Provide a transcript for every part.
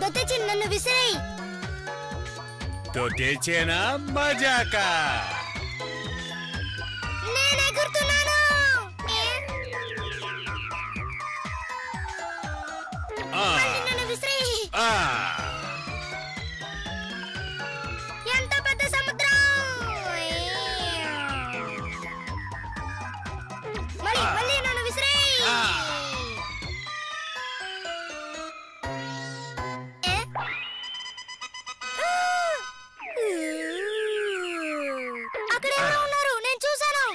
దొతేచి నన్ను విసిరేయ్. దొతేచేనా మజాకా? నేను ఎగురుతున్నాను. నన్ను విసిరేయ్. ఎంత పెద్ద సముద్రం. మళ్ళీ నన్ను విసిరేయ్. అక్కడ ఎవరో ఉన్నారు, నేను చూశాను.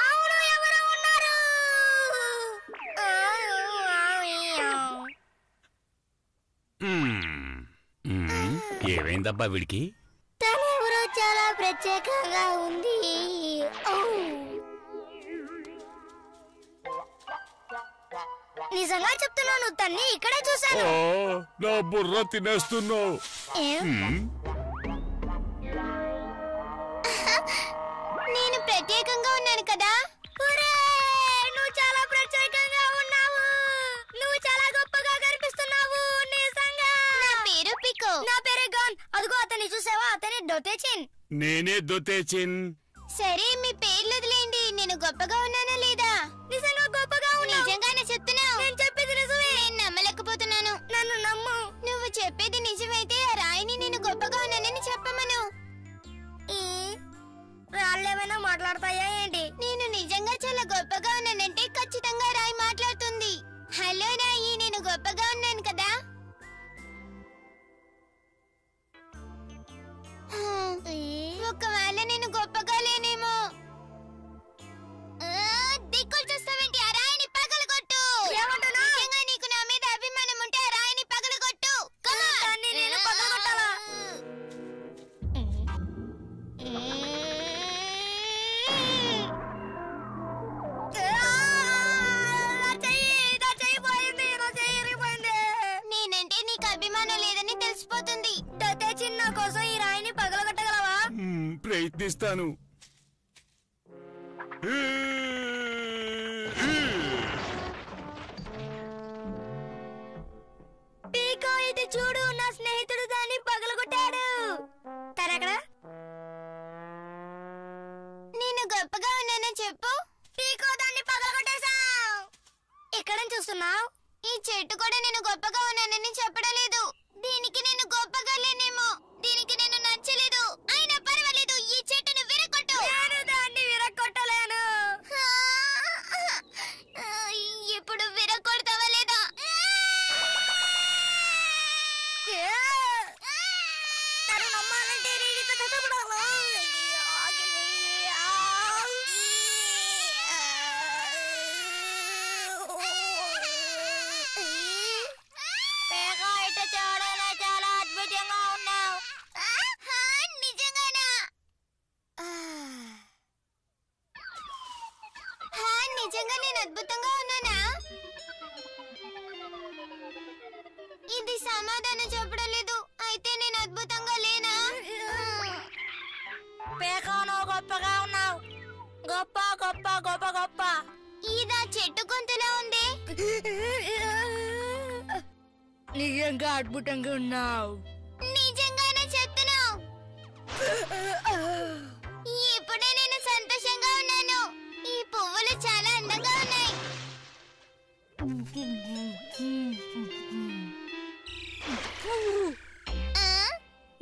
అవును, ఎవరో ఉన్నారు. ఏమైందబ్బా వీడికి? తనెవరో చాలా ప్రత్యేకంగా ఉంది. నిజంగా చెప్తున్నాను, తన్ని ఇక్కడే చూశాను. నా బుర్ర తినేస్తున్నావు. నేను ప్రత్యేకంగా ఉన్నాను కదా. నువ్వు చాలా ప్రత్యేకంగా ఉన్నావు. నువ్వు చాలా గొప్పగా కనిపిస్తున్నావు. నిజంగా. నా పేరు పికో. నా పేరు గాన్. అదిగో అతన్ని చూసావా? అతని దొతేచిన్. నేనే దొతేచిన్. సరే, మీ పేర్లు వదిలేండి. నేను గొప్పగా ఉన్నానా లేదా? నిజంగా గొప్పగా ఉన్నావు. నిజంగానే చెప్తున్నావు. నేను చెప్పేది నిజమే. నేను నమ్మలేకపోతున్నాను. నన్ను నమ్ము. నువ్వు చెప్పేది నిజమైతే ఆ రాయిని నేను గొప్పగా ఉన్నానని చెప్పమను. రాళ్ళేమైనా మాట్లాడతాయా ఏంటి? నేను నిజంగా చాలా గొప్పగా ఉన్నానంటే ఖచ్చితంగా రాయి మాట్లాడుతుంది. హలో రాయి, నేను గొప్పగా ఉన్నాను కదా. ఒకవేళ నేను గొప్పగా లేనేమో. దిక్కులు చూస్తావేంటి? ఆ రాయిని పగలగొట్టు. నిజంగా నీకు నా మీద అభిమానం ఉంటే ఆ రాయిని పగలగొట్టు. నేను పగలగొట్టాలా? నేనంటే నీకు అభిమానం లేదని తెలిసిపోతుంది. చిన్న కోసం ఈ రాయిని పగలగొట్టగలవా? ప్రయత్నిస్తాను. పీకో, ఇది చూడు, నా స్నేహితుడు దాన్ని పగలగొట్టాడు. తనక్కడ నేను గొప్పగా ఉన్నానని చెప్పు. పీకో, దాన్ని పగలగొట్టేశావు. ఎక్కడ చూస్తున్నావు? ఈ చెట్టు కూడా నేను గొప్పగా ఉన్నానని చెప్పడం లేదు. దీనికి నేను గొప్పగా లేనేమో. దీనికి నేను నచ్చలేదు. అయినా పర్వాలేదు, ఈ చెట్టును విరగొట్టు. నేను దాన్ని విరగొట్టలేను. ఇప్పుడు విరగొడతావా లేదా? తను నమ్మాలంటే చాలా అద్భుతంగా ఉన్నావు. నిజంగానా? నిజంగా నేను అద్భుతంగా ఉన్నానా? ఇది సమాధానం చెప్పడం లేదు. అయితే నేను అద్భుతంగా లేనా? పేకాను గొప్పగా ఉన్నావు. గొప్ప గొప్ప గొప్ప గొప్ప. ఇదా చెట్టు గొంతులా ఉంది. నిజంగా అద్భుతంగా ఉన్నావు. నిజంగానే చెప్తున్నావు. ఇప్పుడే నేను సంతోషంగా ఉన్నాను. ఈ పువ్వులు చాలా అందంగా ఉన్నాయి.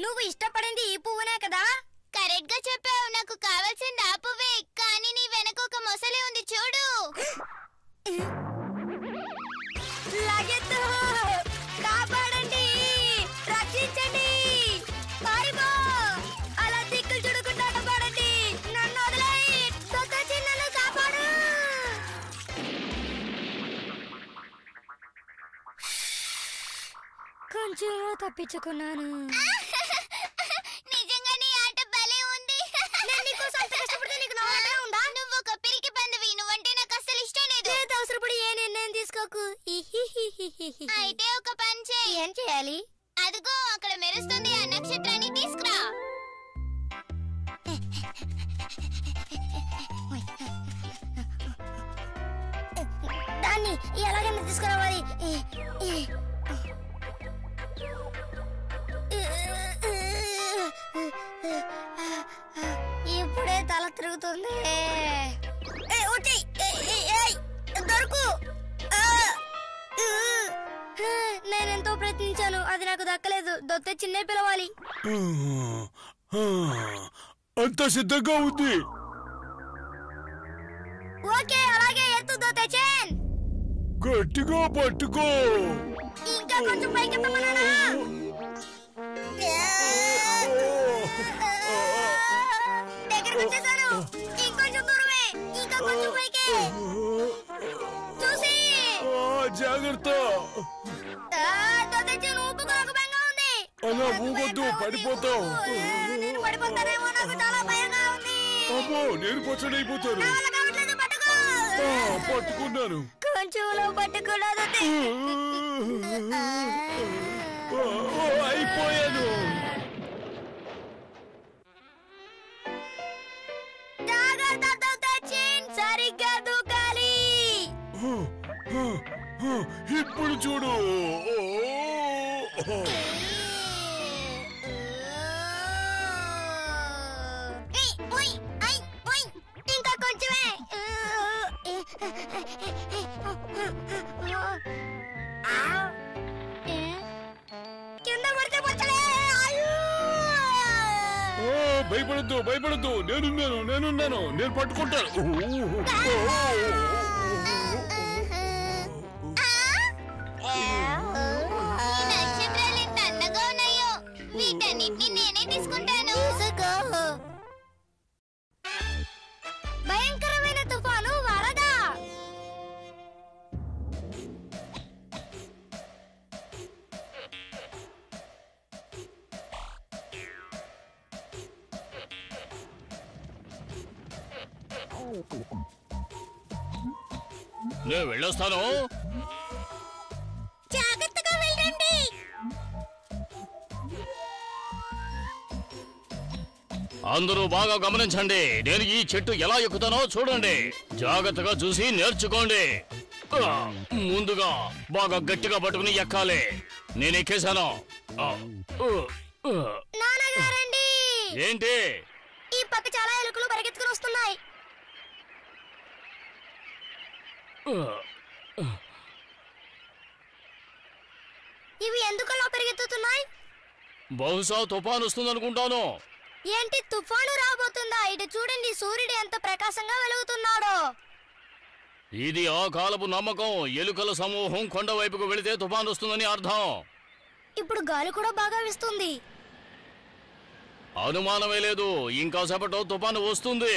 నువ్వు ఇష్టపడింది ఈ పువ్వునే కదా? కరెక్ట్ గా చెప్పావు. నాకు కావాల్సింది ఆ పువ్వే. కానీ నీ వెనక ఒక మొసలి ఉంది చూడు. లాగెత్తు. కాపాడండి, రక్షించండి, పారిపో. అలా దిక్కులు చూడకుండా కాపాడండి. నన్ను వదిలేయ్. దొతేచి, నన్ను కాపాడు. కొంచెం తప్పించుకున్నాను. నిజంగా నీ ఆట భలే ఉంది. నేను నీకోసం అంత కష్టపడితే నీకు నవ్వులాటగా ఉందా? నువ్వు ఒక పిరికి పందివి. నువ్వంటే నాకు అస్సలు ఇష్టం లేదు. అవసరపడి ఏ నిర్ణయం తీసుకోకు. అయితే ఒక పని చేయి. ఏం చేయాలి? అదిగో అక్కడ మెరుస్తుంది ఆ నక్షత్రాన్ని తీసుకురా. దాన్ని ఎలాగైనా తీసుకురావాలి. ఇప్పుడే తల తిరుగుతుంది. దొరకు. నేనెంతో ప్రయత్నించాను, అది నాకు దక్కలేదు. దొత్తే చిన్నే పిలవాలి. అంతా సిద్ధంగా ఉంది. ఓకే, అలాగే ఎత్తు దొత్తేచన్. గట్టిగా పట్టుకో. ఇంకా కొంచెం పైకి ఎత్తమన్నానా? దగ్గరకు వచ్చేసాను. ఇంకొంచెం దూరమే. ఇంకా కొంచెం పైకి. చూసి జాగ్రత్త. దొత్తేచన్ ఊపుకు నాకు భయంగా ఉంది. అలా ఊగొద్దు, పడిపోతావు. నేను పడిపోతానేమో, నాకు చాలా భయంగా ఉంది. అబ్బో, నేను పచ్చడైపోతాను. పట్టుకున్నాను. కొంచెంలో పట్టుకున్నాను. అయిపోయాను. సరిగ్గా దూకాలి. ఇప్పుడు చూడు. ఇంకా కొంచెమే. కింద పడితే పచ్చలే. భయపడద్దు, భయపడద్దు. నేనున్నాను. నేను పట్టుకుంటాను. నక్షత్రాలు ఎంత అందంగా ఉన్నాయో. వీటన్నిటిని నేనే తీసుకుంటాను. భయంకరమైన తుఫాను వరద. నేను వెళ్ళొస్తాను. జాగ్రత్తగా వెళ్ళండి. అందరూ బాగా గమనించండి. నేను ఈ చెట్టు ఎలా ఎక్కుతానో చూడండి. జాగ్రత్తగా చూసి నేర్చుకోండి. ముందుగా బాగా గట్టిగా పట్టుకుని ఎక్కాలి. నేను ఎక్కేశాను. నాన్నగారండి, ఏంటి? ఈ పక్క చాలా ఎలుకలు పరిగెత్తుకుని వస్తున్నాయి. ఇవి ఎందుకలా పరిగెత్తుతున్నాయి? బహుశా తుఫాను వస్తుందనుకుంటాను. ఏంటి, తుఫాను రాబోతుందా? ఇటు చూడండి, సూర్యుడు ఎంత ప్రకాశంగా వెలుగుతున్నాడో. ఇది ఆ కాలపు నమ్మకం. ఎలుకల సమూహం కొండ వైపుకు వెళితే తుఫాను వస్తుందని అర్థం. ఇప్పుడు గాలి కూడా బాగా వీస్తుంది. అనుమానమే లేదు. ఇంకా సేపట్లో తుఫాను వస్తుంది.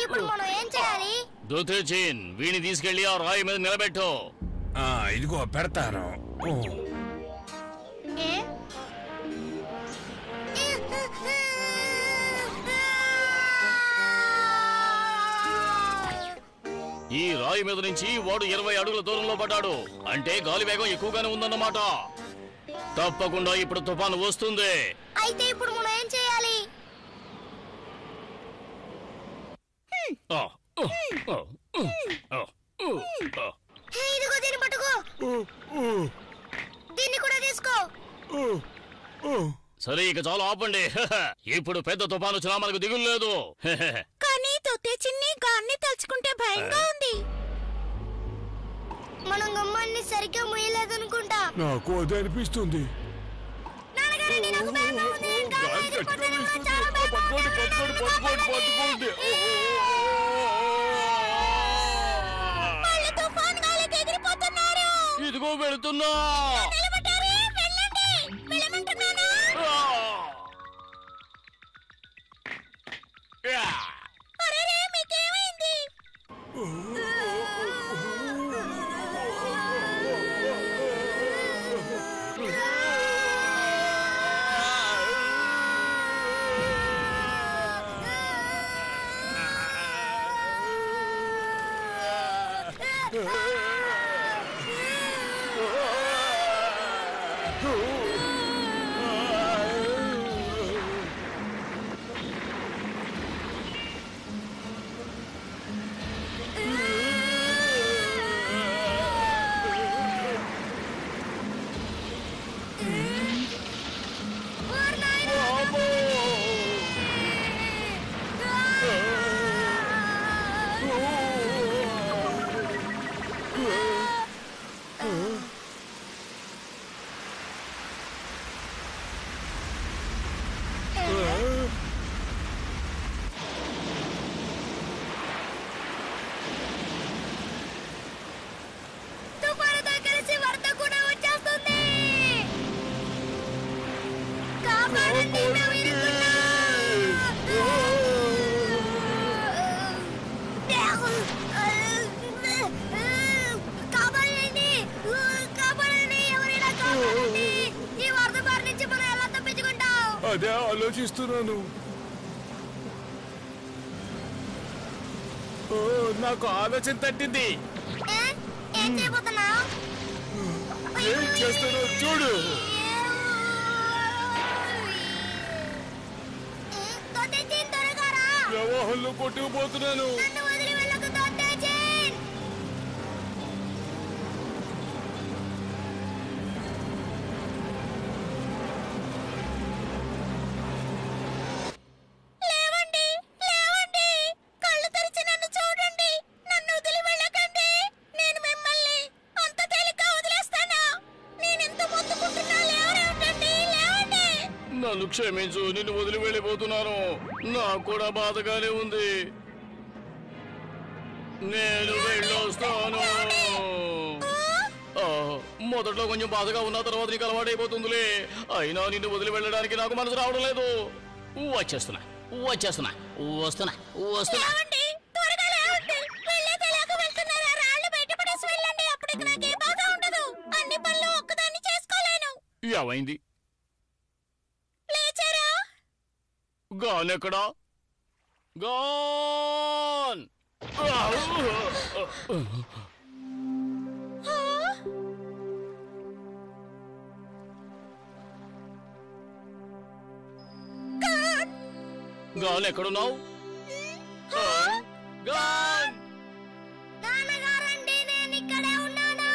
ఇప్పుడు మనం ఏం చేయాలి? దొత్తేచన్, వీణి తీసుకెళ్లి ఆ రాయి మీద నిలబెట్టు. ఇదిగో పెడతాను. ఈ రాయి మీద నుంచి వాడు 20 అడుగుల దూరంలో పడ్డాడు. అంటే గాలి వేగం ఎక్కువగానే ఉందన్నమాట. తప్పకుండా ఇప్పుడు తుఫాను వస్తుంది. అయితే ఇప్పుడు మనం ఏం చేయాలి? ఇదిగో దీన్ని పట్టుకో. దీన్ని కూడా తీసుకో. సరే, ఇక చాలా ఆపండి. ఇప్పుడు పెద్ద తుఫాను వచ్చినా మనకు దిగులు లేదు. కానీ దొత్తేచన్ని గాన్ని తలుచుకుంటే భయంగా ఉంది. మనం గమ్మాన్ని సరిగ్గా ముయ్యలేదనుకుంటా. నాకు అది అనిపిస్తుంది. నాన్నగారండి, నాకు భయంగా ఉంది. పట్టుకోండి. వాళ్ళు తుఫాన్ గాలికి ఎగిరిపోతున్నారు. ఇదిగో వెళుతున్నా. తుఫానుతో కలిసి వరద కూడా వచ్చేస్తుంది. కాపాడండి, మేము కాపాడండి, కాపాడండి, ఎవరైనా కాపాడండి. ఈ వరద బారి నుంచి మనం ఎలా తప్పించుకుంటాం? అదే ఆలోచిస్తున్నాను. నాకు ఆలోచన తట్టింది. ఏం చేయబోతున్నావు? ఏం చేస్తానో చూడు. ప్రవాహంలో కొట్టుకుపోతున్నాను. నన్ను వదిలి వెళ్ళకు దొత్తేజన్. లేవండి, లేవండి, కళ్ళు తెరిచి నన్ను చూడండి. నన్ను వదిలి వెళ్ళకండి. నేను మిమ్మల్ని అంత తేలిగ్గా వదిలేస్తానా? నేనెంత మొత్తుకుంటున్నా లేవరేమిటండి? లేవండి. నన్ను క్షమించు, నిన్ను వదిలి వెళ్ళిపోతున్నాను. నాకు కూడా బాధగానే ఉంది. నేను వెళ్ళొస్తాను. మొదట్లో కొంచెం బాధగా ఉన్న తర్వాత నీకు అలవాటైపోతుందిలే. అయినా నిన్ను వదిలి వెళ్ళడానికి నాకు మనసు రావడం లేదు. వచ్చేస్తున్నా, వస్తున్నా. లేవండి, త్వరగా లేవండి. వెళ్ళే తెలియక వెళ్తున్నారా? రాళ్ళు బయటపడేసి వెళ్ళండి. అప్పటికి నాకే బాధ ఉండదు. అన్ని పనులు ఒక్కదాన్ని చేసుకోలేను. ఏమైంది? లేచారా? గాన్ ఎక్కడా? గాన్! గాన్ ఎక్కడున్నావు? గాన్! నాన్నగారండి, నేను ఇక్కడే ఉన్నాను.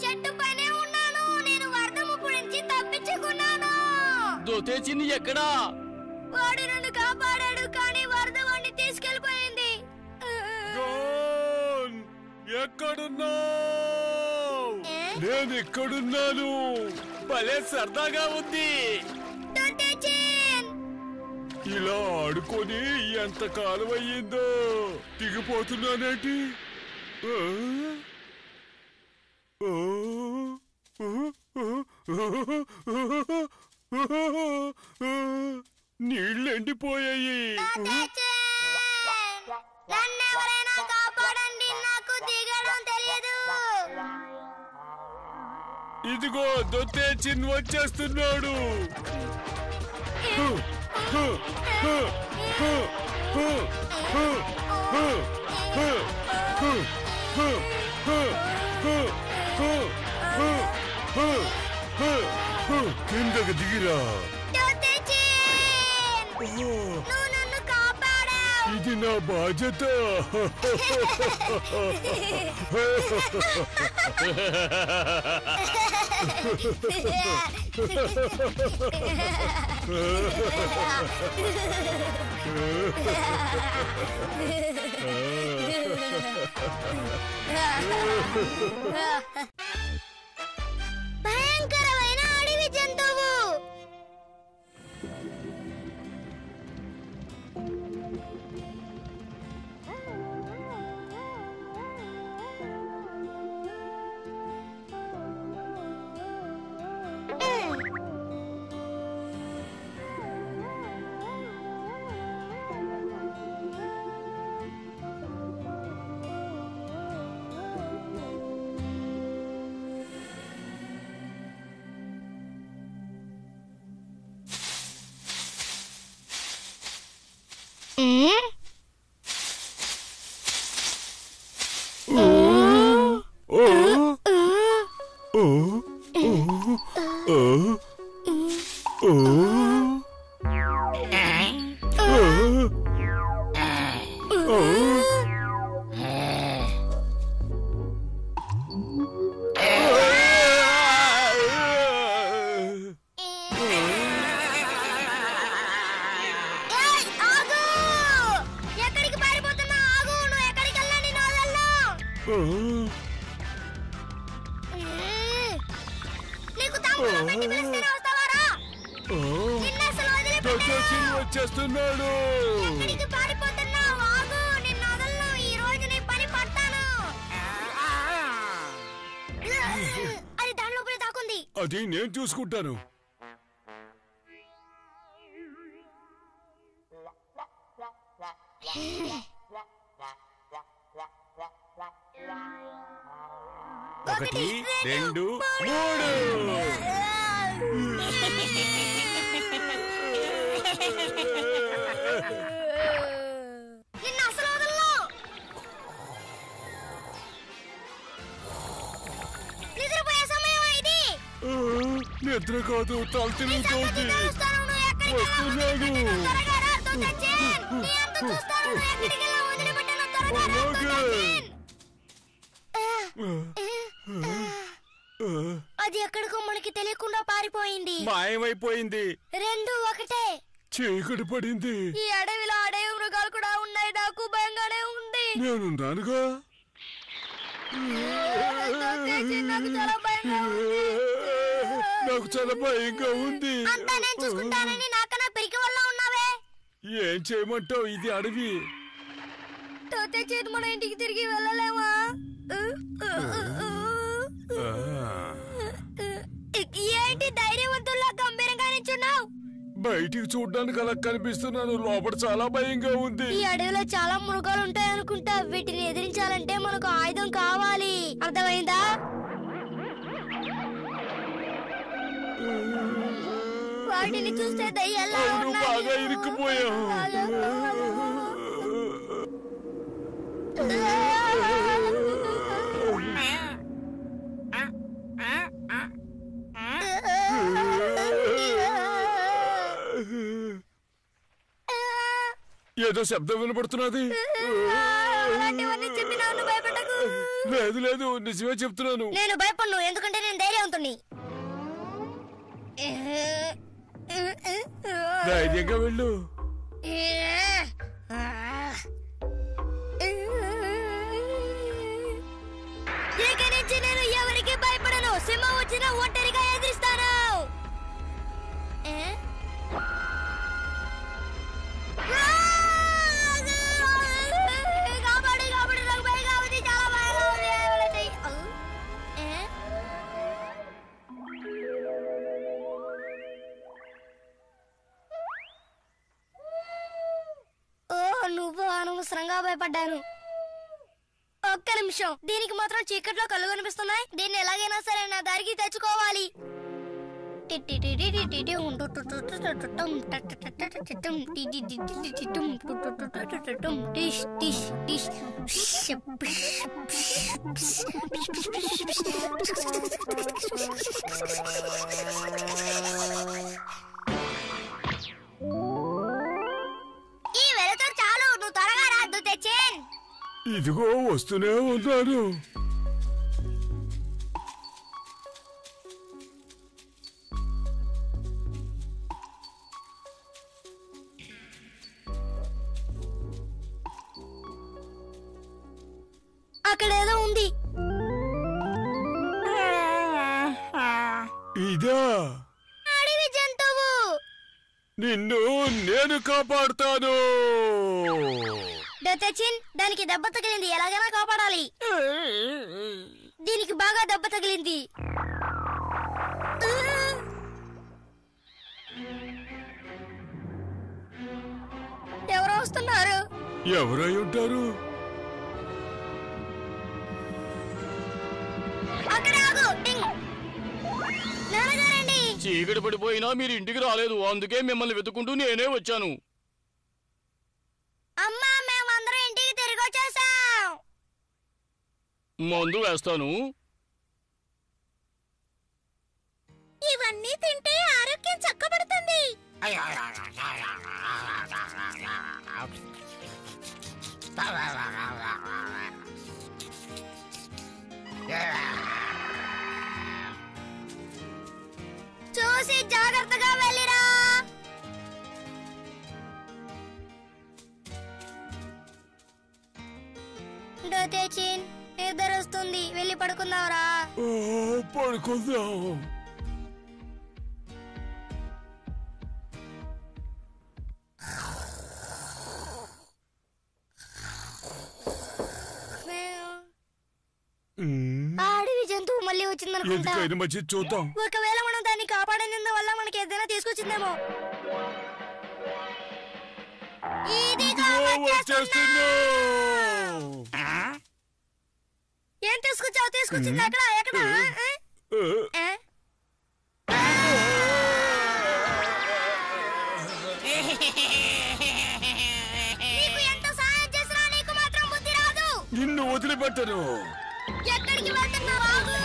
చెట్టు పైనే ఉన్నాను. నేను వరద ముప్పు నుంచి తప్పించుకున్నాను. దొత్తేజిన్ ఎక్కడా? వాడు నన్ను కాపాడాడు, కానీ వరద వాడిని తీసుకెళ్లిపోయింది. ఎక్కడున్నావు? నేను ఎక్కడున్నాను? భలే సరదాగా ఉంది. ఇలా ఆడుకొని ఎంత కాలం అయ్యిందో. దిగిపోతున్నానేంటి? నీళ్ళు ఎండిపోయాయి. నన్నెవరైనా కాపాడండి, నాకు దిగడం తెలియదు. ఇదిగో దొత్తేజిన్ వచ్చేస్తున్నాడు. కిందకి దిగిరా. నువ్వు నన్ను కాపాడావు. ఇది నా బాధ్యత. భయంకరమైన అడవి జంతువు. వచ్చేస్తున్నాడు. అది దాని లోపలే దాకుంది. అది నేను చూసుకుంటాను. ఒకటి, రెండు, మూడు. నిన్ను అసలు వదలను. నిద్రపోయే సమయం ఇది. నిద్ర కాదు, తల తిరుగుతోంది. వస్తున్నాడు. అది ఎక్కడికో మనకి తెలియకుండా పారిపోయింది. మాయమైపోయింది. రెండు ఒకటే. చీకటి పడింది. ఈ అడవిలో అడవి మృగాలు కూడా ఉన్నాయి. నాకు భయంగానే ఉంది. నేనున్నానుగా. నాకు చాలా భయంగా ఉంది. అంతా నేను చూసుకుంటానని నాకన్నా పిరికి వల్ల ఉన్నావే. ఏం చేయమంటావు? ఇది అడవి. తోతే చేతి మన ఇంటికి తిరిగి వెళ్ళలేమా? ఏంటి ధైర్యవంతుల్లా గంభీరంగా నిల్చున్నావు? బయటికి చూడ్డానికి అలా కనిపిస్తున్నాను. లోపల చాలా భయంగా ఉంది. ఈ అడవిలో చాలా మృగాలు ఉంటాయి అనుకుంటా. వీటిని ఎదిరించాలంటే మనకు ఆయుధం కావాలి. అర్థమైందా? వాటిని చూస్తే దయ్యాలా ఉన్నాయి. బాగా ఇరుక్కుపోయావు. ఏదో శబ్దం వినపడుతున్నది. లేదు లేదు, నిజమే చెప్తున్నాను. నేను భయపడను, ఎందుకంటే నేను ధైర్యవంతుణ్ణి. ధైర్యంగా వెళ్ళు. ఇక నుంచి నేను ఎవరికి భయపడను. సింహం వచ్చినా ఒంటరిగా ఎదిరిస్తాను. నువ్వు అనవసరంగా భయపడ్డాను. ఒక్క నిమిషం, దీనికి మాత్రం చీకట్లో కళ్ళు కనిపిస్తున్నాయి. దీన్ని ఎలాగైనా సరే నా దారికి తెచ్చుకోవాలి. ఈ వెలుతురు చాలు, నువ్వు త్వరగా రాదు తెచ్చేన్. ఇదిగో వస్తూనే ఉన్నాను. అక్కడేదో ఉంది. ఇదా? అడవి జంతువు. నిన్ను నేను కాపాడుతాను. దొతచిన్, దానికి దెబ్బ తగిలింది. ఎలాగైనా కాపాడాలి. దీనికి బాగా దెబ్బ తగిలింది. ఎవరో వస్తున్నారు. ఎవరై ఉంటారు? అక్కడే ఆగు. నాన్నగారండి. చీకటి పడిపోయినా మీరు ఇంటికి రాలేదు. అందుకే మిమ్మల్ని వెతుకుంటూ నేనే వచ్చాను. అమ్మా, మేమందరం ఇంటికి తిరిగి వచ్చేసాం. మందు వేస్తాను. ఇవన్నీ తింటే ఆరోగ్యం చక్కబడుతుంది. చూసి జాగ్రత్తగా వెళ్ళిరా. దొతేచిన్, నిద్ర వస్తుంది. వెళ్ళి పడుకుందాంరా. పడుకుందాం. అడవి జంతువు మళ్ళీ వచ్చిందనుకుంటా. ఎందుకైనా మంచిది చూద్దాం. ఒకవేళ మనం దాన్ని కాపాడనందు వల్ల మనకి ఏదైనా తీసుకొచ్చిందేమో. ఏం తీసుకొచ్చావు? తీసుకొచ్చింది ఎక్కడ? ఎక్కడ? నీకు ఎంత సాయం చేసినా నీకు మాత్రం బుద్ధి రాదు. నిన్ను వదిలిపెట్టను. ఎక్కడికి వెళ్తున్నావు? ఆగు.